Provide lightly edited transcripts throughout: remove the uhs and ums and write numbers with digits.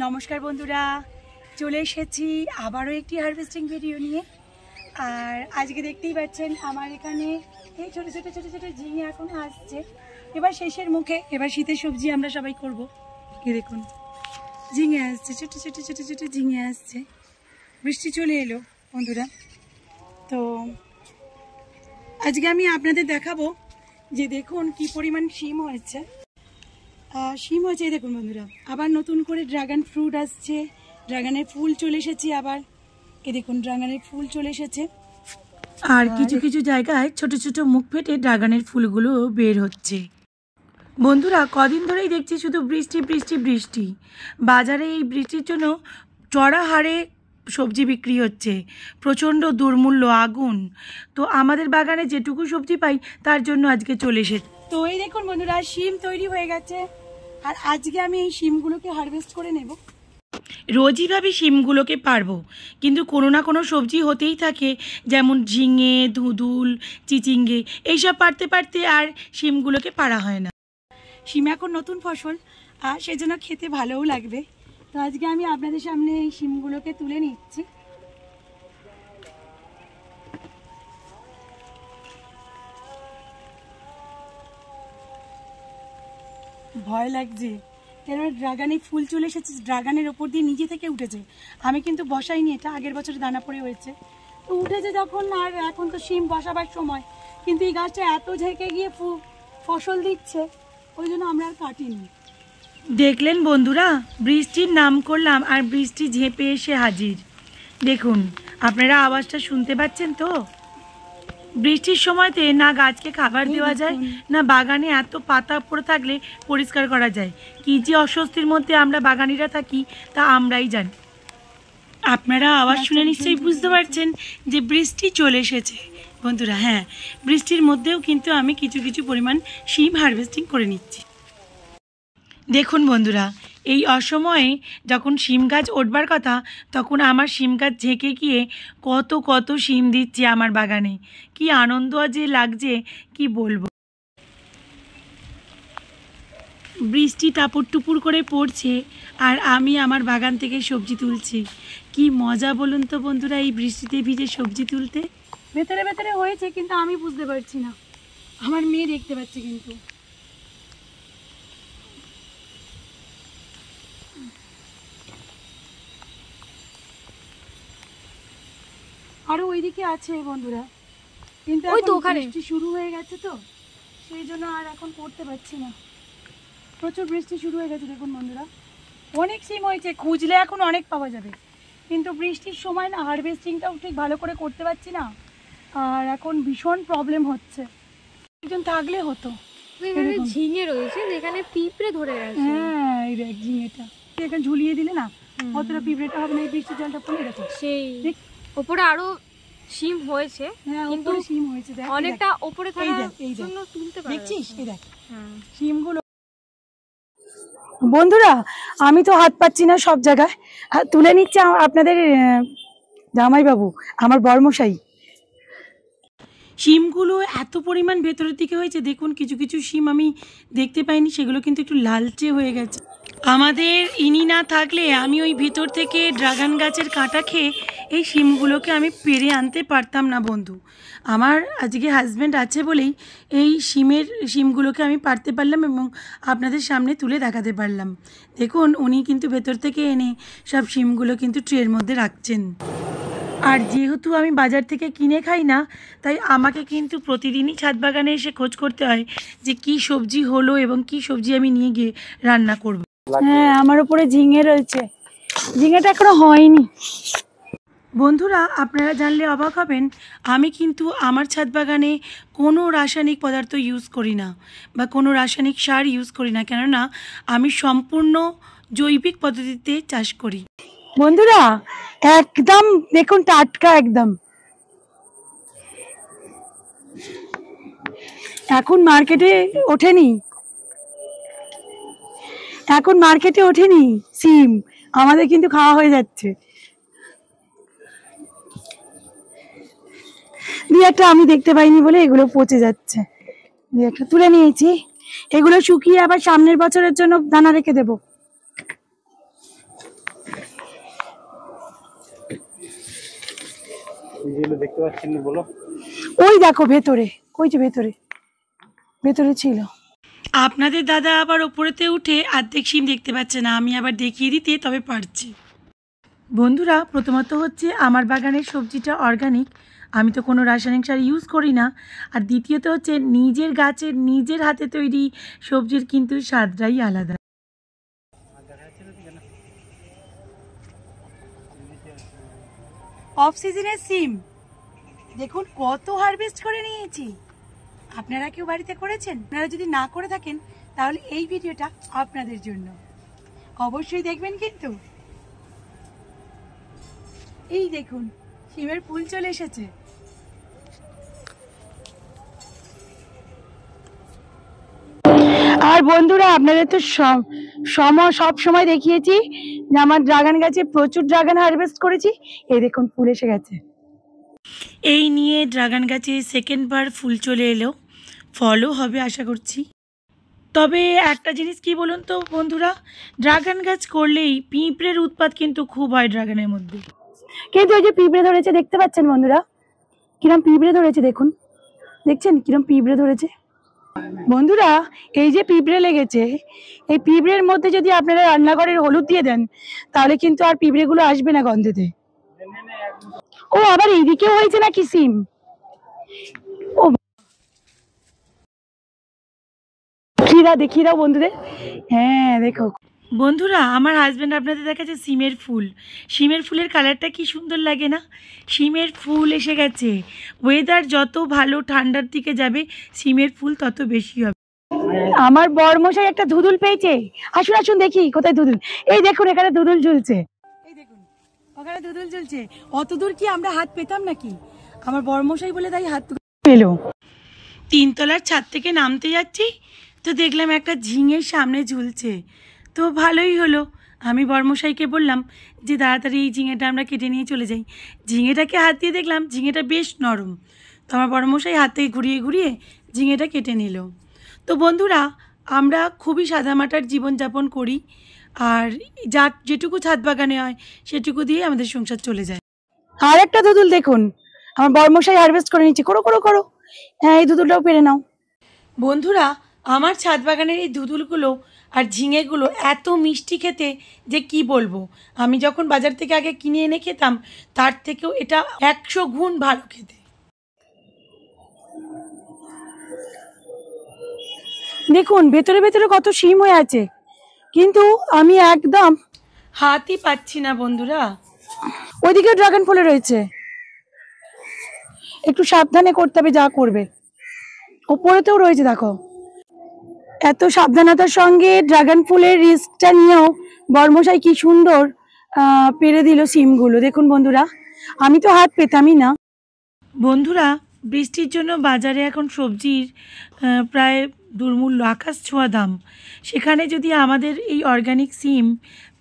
নমস্কার বন্ধুরা, চলে এসেছি আবারও একটি হারভেস্টিং ভিডিও নিয়ে। আর আজকে দেখতেই পাচ্ছেন আমার এখানে এই ছোটো ছোটো ছোটো ছোটো ঝিঙে এখন আসছে। এবার শেষের মুখে, এবার শীতের সবজি আমরা সবাই করব। এই দেখুন ঝিঙে আসছে, ছোটো ছোটো ছোটো ছোটো ঝিঙে আসছে। বৃষ্টি চলে এলো বন্ধুরা। তো আজকে আমি আপনাদের দেখাবো যে দেখুন কি পরিমাণ শিম হয়েছে। শিম হয়েছে দেখুন বন্ধুরা। আবার নতুন করে ড্রাগন ফ্রুট আসছে, ড্রাগনের ফুল চলে এসেছে। আবার এ দেখুন ড্রাগনের ফুল চলে এসেছে। আর কিছু কিছু জায়গায় ছোট ছোট মুখ ফেটে ড্রাগনের ফুলগুলো বের হচ্ছে। বন্ধুরা কদিন ধরেই দেখছি শুধু বৃষ্টি বৃষ্টি বৃষ্টি। বাজারে এই বৃষ্টির জন্য চড়া হারে সবজি বিক্রি হচ্ছে, প্রচণ্ড দুর্মূল্য, আগুন। তো আমাদের বাগানে যেটুকু সবজি পাই তার জন্য আজকে চলে এসেছে। তো এই দেখুন বন্ধুরা শিম তৈরি হয়ে গেছে। আর আজকে আমি এই শিমগুলোকে হারভেস্ট করে নেব। রোজই ভাবি শিমগুলোকে পারবো, কিন্তু কোনো না কোনো সবজি হতেই থাকে, যেমন ঝিঙে, ধুঁদুল, চিচিঙ্গে, এইসব পারতে পারতে আর শিমগুলোকে পারা হয় না। শিম এখন নতুন ফসল, আর সেজন্য খেতে ভালোও লাগবে। তো আজকে আমি আপনাদের সামনে এই শিমগুলোকে তুলে নিচ্ছি। ভয় লাগছে, কেন ড্রাগনে ফুল চলে এসেছে, ড্রাগনের ওপর দিয়ে নিজে থেকে উঠেছে। আমি কিন্তু বসাইনি, এটা আগের বছর দানা পড়ে হয়েছে। তো উঠেছে যখন, আর এখন তো শিম বসাবার সময়, কিন্তু এই গাছটা এত ঝেঁকে গিয়ে ফসল দিচ্ছে, ওই জন্য আমরা আর কাটিনি। দেখলেন বন্ধুরা, বৃষ্টির নাম করলাম আর বৃষ্টি ঝেঁপে এসে হাজির। দেখুন আপনারা আওয়াজটা শুনতে পাচ্ছেন তো? বৃষ্টির সময়তে না গাছকে খাবার দেওয়া যায়, না বাগানে এত পাতা পড়ে থাকলে পরিষ্কার করা যায়। কি যে অস্বস্তির মধ্যে আমরা বাগানিরা থাকি তা আমরাই জানি। আপনারা আওয়াজ শুনে নিশ্চয়ই বুঝতে পারছেন যে বৃষ্টি চলে এসেছে বন্ধুরা। হ্যাঁ, বৃষ্টির মধ্যেও কিন্তু আমি কিছু কিছু পরিমাণ শিম হারভেস্টিং করে নিচ্ছি। দেখুন বন্ধুরা, এই অসময়ে যখন শিম গাছ উঠবার কথা, তখন আমার শিম গাছ ঝেঁকে গিয়ে কত কত শিম দিচ্ছে আমার বাগানে। কি আনন্দ যে লাগছে কি বলবো। বৃষ্টি টাপুর টুপুর করে পড়ছে, আর আমি আমার বাগান থেকে সবজি তুলছি। কি মজা বলুন তো বন্ধুরা এই বৃষ্টিতে ভিজে সবজি তুলতে। ভেতরে ভেতরে হয়েছে, কিন্তু আমি বুঝতে পারছি না, আমার মেয়ে দেখতে পাচ্ছে। কিন্তু আরো ওইদিকে আছে বন্ধুরা, কিন্তু বৃষ্টি শুরু হয়ে গেছে, তো সেই জন্য আর এখন করতে পারছি না। প্রচুর বৃষ্টি শুরু হয়ে গেছে দেখুন বন্ধুরা। অনেক সিম হয়েছে, খুঁজলে এখন অনেক পাওয়া যাবে, কিন্তু বৃষ্টির সময় না হারভেস্টিংটাও ঠিক ভালো করে করতে পারছি না। আর এখন ভীষণ প্রবলেম হচ্ছে, একজন থাকলে হতো। ঝিঙে রয়েছে যেখানে পিঁপড়ে ধরে গেছে। হ্যাঁ এই দেখ ঝিঙেটা এখানে ঝুলিয়ে দিলে না অতটা পিঁপড়েটা হবে না। এই বৃষ্টির জলটা পড়ে গেছে, সেই ওপরে আরো শিম হয়েছে। হ্যাঁ কিন্তু শিম হয়েছে দেখ, অনেকটা ওপরে থাকার জন্য তুলতে পারছি। দেখছিস এই দেখ শিমগুলো। বন্ধুরা আমি তো হাত পাচ্ছি না সব জায়গায়, তুলে নিচ্ছে আপনাদের জামাইবাবু, আমার বর্মশাই। শিমগুলো এত পরিমাণ ভেতরের দিকে হয়েছে, দেখুন কিছু কিছু শিম আমি দেখতে পাইনি, সেগুলো কিন্তু একটু লালচে হয়ে গেছে। আমাদের ইনি না থাকলে আমি ওই ভিতর থেকে ড্রাগন গাছের কাঁটা খেয়ে এই শিমগুলোকে আমি পেরে আনতে পারতাম না বন্ধু। আমার আজকে হাজব্যান্ড আছে বলেই এই শিমগুলোকে আমি পারতে পারলাম এবং আপনাদের সামনে তুলে দেখাতে পারলাম। দেখুন উনি কিন্তু ভেতর থেকে এনে সব শিমগুলো কিন্তু ট্রের মধ্যে রাখছেন। আর যেহেতু আমি বাজার থেকে কিনে খাই না, তাই আমাকে কিন্তু প্রতিদিনই ছাদ বাগানে এসে খোঁজ করতে হয় যে কি সবজি হলো এবং কি সবজি আমি নিয়ে গিয়ে রান্না করব। হ্যাঁ আমার উপরে ঝিঙে রয়েছে, ঝিঙেটা এখনো হয়নি। বন্ধুরা আপনারা জানলে অবাক হবেন, আমি কিন্তু আমার ছাদ বাগানে কোনো রাসায়নিক পদার্থ ইউজ করি না বা কোনো রাসায়নিক সার ইউজ করি না, কেননা আমি সম্পূর্ণ জৈবিক পদ্ধতিতে চাষ করি। বন্ধুরা একদম দেখুন টাটকা, একদম এখন মার্কেটে ওঠেনি, সিম আমাদের কিন্তু খাওয়া হয়ে যাচ্ছে। দিয়ে একটা আমি দেখতে পাইনি বলে এগুলো পচে যাচ্ছে, দিয়ে একটা তুলে নিয়েছি। এগুলো শুকিয়ে আবার সামনের বছরের জন্য দানা রেখে দেবো। যেগুলো দেখতে পাচ্ছেন বলো। ওই দেখো ভেতরে, ওই যে ভেতরে ভেতরে ছিল। আপনাদের দাদা আবার ওপরেতে উঠে অর্ধেক সিম দেখতে পাচ্ছে না, আমি আবার দেখিয়ে দিতে তবে পারছি। বন্ধুরা, প্রথমত হচ্ছে আমার বাগানের সবজিটা অর্গানিক, আমি তো কোনো রাসায়নিক সার ইউজ করি না। আর দ্বিতীয়ত হচ্ছে নিজের গাছের নিজের হাতে তৈরি সবজির কিন্তু স্বাদটাই আলাদা। অফ সিজনের সিম দেখুন কত হারভেস্ট করে নিয়েছি। আপনারা কেউ বাড়িতে করেছেন? আপনারা যদি না করে থাকেন তাহলে এই ভিডিওটা আপনাদের জন্য, অবশ্যই দেখবেন কিন্তু। এই দেখুন সিমের ফুল চলে এসেছে। আর বন্ধুরা, আপনাদের তো সব সময় দেখিয়েছি যে আমার ড্রাগন গাছে প্রচুর ড্রাগন হারভেস্ট করেছি। এই দেখুন ফুল এসে গেছে। এই নিয়ে ড্রাগন গাছে সেকেন্ডবার ফুল চলে এলো, ফলও হবে আশা করছি। তবে একটা জিনিস কি বলুন তো বন্ধুরা, ড্রাগন গাছ করলেই পিঁপড়ের উৎপাত কিন্তু খুব হয় ড্রাগনের মধ্যে। কিন্তু ওই যে পিঁপড়ে ধরেছে দেখতে পাচ্ছেন বন্ধুরা, কিরম পিঁপড়ে ধরেছে দেখুন, দেখছেন কিরম পিঁপড়ে ধরেছে। বন্ধুরা, এই যে পিঁপড়ে লেগেছে, এই পিঁপড়ের মধ্যে যদি আপনারা রান্নাঘরের হলুদ দিয়ে দেন তাহলে কিন্তু আর পিঁপড়েগুলো আসবে না গন্ধেতে। ও আবার এইদিকেও হয়েছে নাকি সিম? ও দেখিয়ে দাও বন্ধুদের। হ্যাঁ দেখো বন্ধুরা, আমার হাজব্যান্ড আপনাদের দেখাচ্ছে সিমের ফুল। সিমের ফুলের কালারটা কি সুন্দর লাগে না? সিমের ফুল এসে গেছে। ওয়েদার যত ভালো ঠান্ডার দিকে যাবে সিমের ফুল তত বেশি হবে। আমার বরমশাই একটা ধুদুল পেয়েছে। আসুন আসুন দেখি কোথায় ধুদুল। এই দেখুন এখানে ধুদুল ঝুলছে, এই দেখুন ওখানে ধুদুল ঝুলছে। অত দূর কি আমরা হাত পেতাম নাকি? আমার বরমশাই বলে তাই হাত পেলো। তিনতলার ছাদ থেকে নামতে যাচ্ছি তো দেখলাম একটা ঝিঙের সামনে ঝুলছে, তো ভালোই হলো। আমি বরমশাইকে বললাম যে তাড়াতাড়ি এই ঝিঙেটা আমরা কেটে নিয়ে চলে যাই। ঝিঙেটাকে হাত দিয়ে দেখলাম ঝিঙেটা বেশ নরম, তো আমার বরমশাই হাতে ঘুরিয়ে ঘুরিয়ে ঝিঙেটা কেটে নিল। তো বন্ধুরা, আমরা খুবই সাদামাটার জীবনযাপন করি, আর যেটুকু ছাদ বাগানে হয় সেটুকু দিয়ে আমাদের সংসার চলে যায়। আর একটা দুদুল দেখুন, আমার বরমশাই হারভেস্ট করে নিচ্ছে। করো করো করো, হ্যাঁ এই দুদুলটাও পেরে নাও। বন্ধুরা, আমার ছাদ বাগানের এই দুদুলগুলো আর ঝিঙেগুলো এত মিষ্টি খেতে যে কি বলবো। আমি যখন বাজার থেকে আগে কিনে এনে খেতাম তার থেকেও এটা 100 গুণ ভালো খেতে। দেখুন ভেতরে ভেতরে কত শিম হয়ে আছে, কিন্তু আমি একদম হাতই পাচ্ছি না বন্ধুরা। ওইদিকে ড্রাগন ফলে রয়েছে, একটু সাবধানে করতে হবে যা করবে। ওপরেতেও রয়েছে দেখো। এত সাবধানতার সঙ্গে ড্রাগন ফুলের রিস্কটা নিয়েও বরমশাই কি সুন্দর পেরে দিল সিমগুলো। দেখুন বন্ধুরা, আমি তো হাত পেতামই না। বন্ধুরা, বৃষ্টির জন্য বাজারে এখন সবজির প্রায় দুর্মূল্য, আকাশ ছোঁয়া দাম। সেখানে যদি আমাদের এই অর্গানিক সিম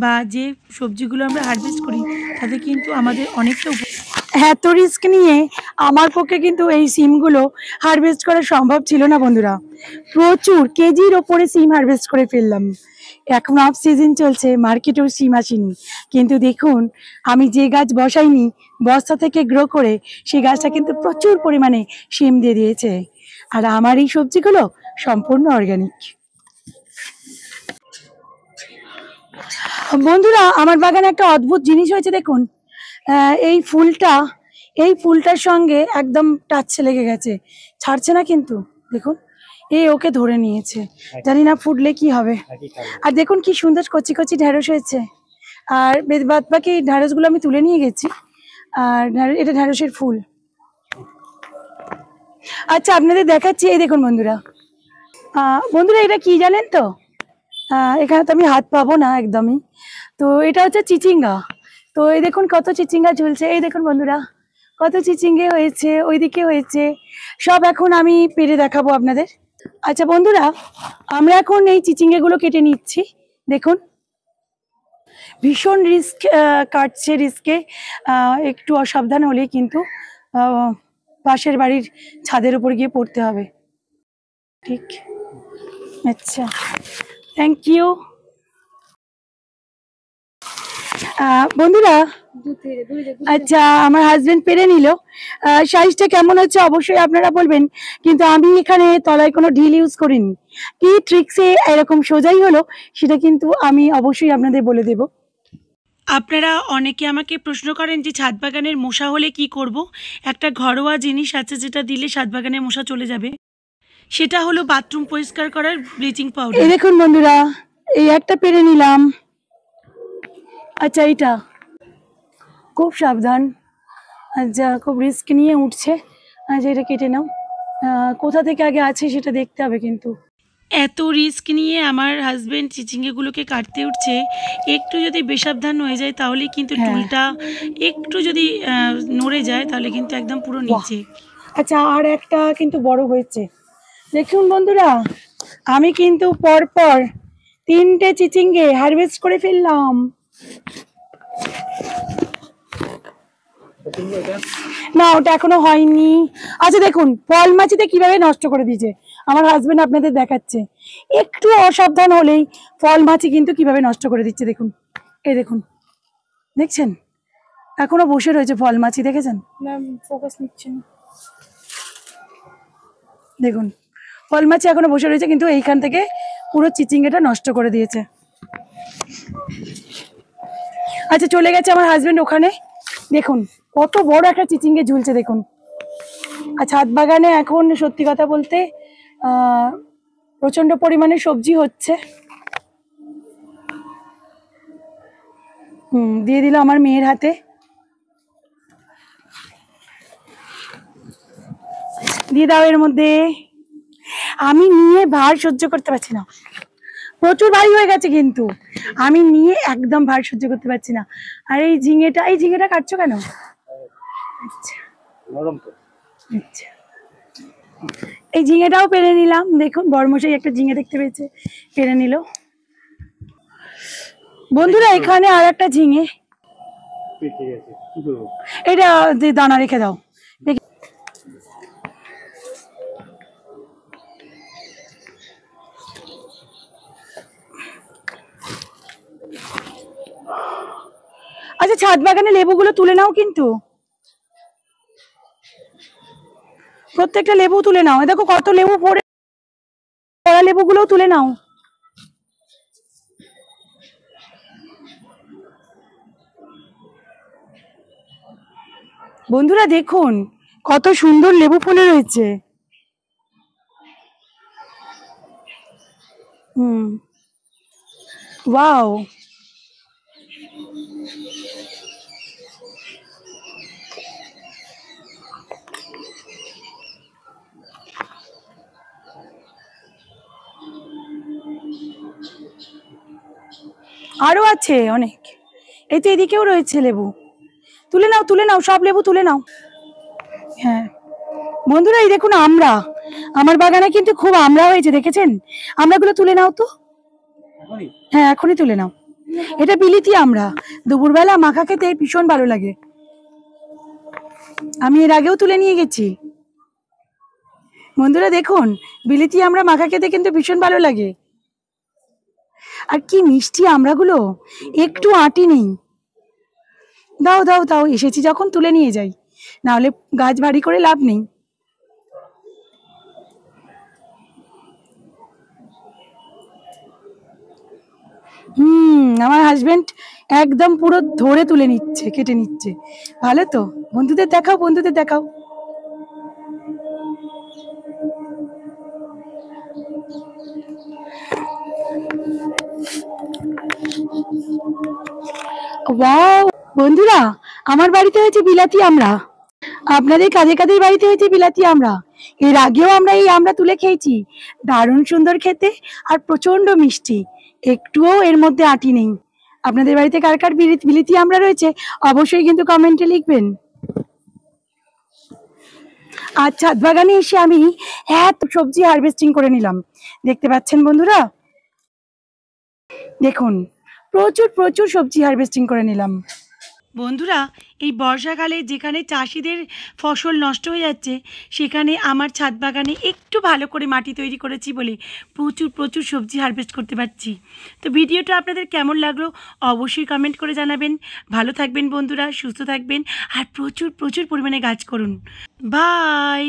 বা যে সবজিগুলো আমরা হারভেস্ট করি তাতে কিন্তু আমাদের অনেকটা এত রিস্ক নিয়ে আমার পক্ষে কিন্তু এই সিমগুলো হারভেস্ট করা সম্ভব ছিল না বন্ধুরা। প্রচুর কেজির ওপরে সিম হারভেস্ট করে ফেললাম। এখন অফ সিজন চলছে, মার্কেটেও সিম আসেনি, কিন্তু দেখুন আমি যে গাছ বসাইনি বস্তা থেকে গ্রো করে সেই গাছটা কিন্তু প্রচুর পরিমাণে সিম দিয়ে দিয়েছে। আর আমার এই সবজিগুলো সম্পূর্ণ অর্গানিক। বন্ধুরা, আমার বাগানে একটা অদ্ভুত জিনিস হয়েছে দেখুন। এই ফুলটার সঙ্গে একদম টাচ লেগে গেছে, ছাড়ছে না কিন্তু। দেখুন ওকে ধরে নিয়েছে, জানি না ফুটলে কি হবে। আর দেখুন কি সুন্দর কচি কচি ঢেঁড়স হয়েছে। আর বাদ বাকি ঢেঁড়সগুলো আমি তুলে নিয়ে গেছি। আর এটা ঢেঁড়সের ফুল। আচ্ছা আপনাদের দেখাচ্ছি, এই দেখুন বন্ধুরা। বন্ধুরা এটা কি জানেন তো? এখানে তো আমি হাত পাবো না একদমই। তো এটা হচ্ছে চিচিঙ্গা। তো এই দেখুন কত চিচিঙ্গা ঝুলছে, এই দেখুন বন্ধুরা কত চিচিঙ্গে হয়েছে, ওইদিকে হয়েছে। সব এখন আমি পেরে দেখাবো আপনাদের। আচ্ছা বন্ধুরা, আমরা এখন এই চিচিঙ্গেগুলো কেটে নিচ্ছি। দেখুন ভীষণ রিস্ক কাটছে, রিস্কে একটু অসাবধান হলে কিন্তু পাশের বাড়ির ছাদের উপর গিয়ে পড়তে হবে। ঠিক, আচ্ছা থ্যাংক ইউ। বন্ধুরা, দূরে যা। আচ্ছা আমার হাজবেন্ড পেরে নিল। সাইজটা কেমন হচ্ছে অবশ্যই আপনারা বলবেন, কিন্তু আমি এখানে তলায় কোনো ঢিল ইউজ করিনি। কি ট্রিক্সে এরকম সোজাই হলো সেটা কিন্তু আমি অবশ্যই আপনাদের বলে দেব। আপনারা অনেকে আমাকে প্রশ্ন করেন যে ছাদ বাগানের মশা হলে কি করব। একটা ঘরোয়া জিনিস আছে যেটা দিলে ছাদ বাগানের মশা চলে যাবে, সেটা হলো বাথরুম পরিষ্কার করার ব্লিচিং পাউডার। এই দেখুন বন্ধুরা, এই একটা পেরে নিলাম। আচ্ছা এইটা খুব সাবধান, আচ্ছা খুব রিস্ক নিয়ে উঠছে। আচ্ছা এটা কেটে নাও। কোথা থেকে আগে আছে সেটা দেখতে হবে, কিন্তু এত রিস্ক নিয়ে আমার হাজবেন্ড চিচিঙ্গেগুলোকে কাটতে উঠছে। একটু যদি বেসাবধান হয়ে যায় তাহলে কিন্তু টুলটা একটু যদি নড়ে যায় তাহলে কিন্তু একদম পুরো নিচে। আচ্ছা আর একটা কিন্তু বড় হয়েছে দেখুন বন্ধুরা, আমি কিন্তু পরপর 3টে চিচিঙ্গে হারভেস্ট করে ফেললাম। না ওটা এখনো হয়নি। আচ্ছা দেখুন ফল মাছিতে কিভাবে নষ্ট করে দিয়েছে আমার হাজবেন্ড, আপনাদের দেখাচ্ছে। একটু অসাবধান হলেই ফল মাছি কিন্তু কিভাবে নষ্ট করে দিচ্ছে দেখুন। এই দেখুন, দেখছেন এখনো বসে রয়েছে ফল মাছি, দেখেছেন? ফোকাস নিচ্ছে না, দেখুন ফল মাছি এখনো বসে রয়েছে, কিন্তু এইখান থেকে পুরো চিচিঙ্গাটা নষ্ট করে দিয়েছে। আচ্ছা চলে গেছে আমার হাজবেন্ড ওখানে। দেখুন কত বড় একটা চিচিঙ্গে ঝুলছে দেখুন। আর ছাদ বাগানে এখন সত্যি কথা বলতে প্রচন্ড পরিমাণে সবজি হচ্ছে। দিয়ে দিল আমার মেয়ের হাতে। দিয়ে দাও এর মধ্যে। আমি নিয়ে ভার সহ্য করতে পারছি না, প্রচুর ভারী হয়ে গেছে, কিন্তু আমি নিয়ে একদম ভার সহ্য করতে পারছি না। আর এই ঝিঙেটা কাটছো কেন? আচ্ছা আচ্ছা, এই ঝিঙেটাও পেরে নিলাম। দেখুন বড়মশাই একটা ঝিঙে দেখতে পেয়েছে, পেরে নিল। বন্ধুরা এখানে আর একটা ঝিঙে, এটা দানা রেখে দাও। আচ্ছা ছাদ বাগানে লেবুগুলো তুলে নাও, কিন্তু প্রত্যেকটা লেবু তুলে নাও। দেখো কত লেবু পড়ে, পড়া লেবুগুলোও তুলে নাও। বন্ধুরা দেখুন কত সুন্দর লেবু ফলে রয়েছে। ওয়াও, আরো আছে অনেক। এই তো এদিকেও রয়েছে লেবু, তুলে নাও সব লেবু তুলে নাও। হ্যাঁ বন্ধুরা এই দেখুন আমরা, আমার বাগানে কিন্তু খুব আমড়া হয়েছে, দেখেছেন? আমড়াগুলো তুলে নাও তো। হ্যাঁ এখনই তুলে নাও। এটা বিলিতি আমড়া, দুপুরবেলা মাখা খেতে ভীষণ ভালো লাগে। আমি এর আগেও তুলে নিয়ে গেছি। বন্ধুরা দেখুন বিলিতি আমড়া মাখা খেতে কিন্তু ভীষণ ভালো লাগে। আর কি মিষ্টি আমড়াগুলো, একটু আঁটি নেই। দাও দাও দাও, এসেছি যখন তুলে নিয়ে যাই, না হলে গাছ ভারী করে লাভ নেই। আমার হাজবেন্ড একদম পুরো ধরে তুলে নিচ্ছে, কেটে নিচ্ছে। ভালো তো, বন্ধুদের দেখাও, বন্ধুদের দেখাও। ওয়াও বন্ধুরা, আমার বাড়িতে হয়েছে বিলাতি আমড়া, আপনাদের কাদের কাদের বাড়িতে হয়েছে বিলাতি আমড়া? এর আগেও আমরা এই আমড়া তুলে খেয়েছি, দারুণ সুন্দর খেতে আর প্রচন্ড মিষ্টি, একটুও এর মধ্যে আঁটি নেই। আপনাদের বাড়িতে কার কার বিলিতি আমড়া রয়েছে অবশ্যই কিন্তু কমেন্টে লিখবেন। আর ছাদ বাগানে এসে আমি এত সবজি হারভেস্টিং করে নিলাম, দেখতে পাচ্ছেন বন্ধুরা? দেখুন প্রচুর প্রচুর সবজি হারভেস্টিং করে নিলাম। বন্ধুরা, এই বর্ষাকালে যেখানে চাষিদের ফসল নষ্ট হয়ে যাচ্ছে, সেখানে আমার ছাদ বাগানে একটু ভালো করে মাটি তৈরি করেছি বলে প্রচুর প্রচুর সবজি হারভেস্ট করতে পারছি। তো ভিডিওটা আপনাদের কেমন লাগলো অবশ্যই কমেন্ট করে জানাবেন। ভালো থাকবেন বন্ধুরা, সুস্থ থাকবেন, আর প্রচুর প্রচুর পরিমাণে গাছ করুন। বাই।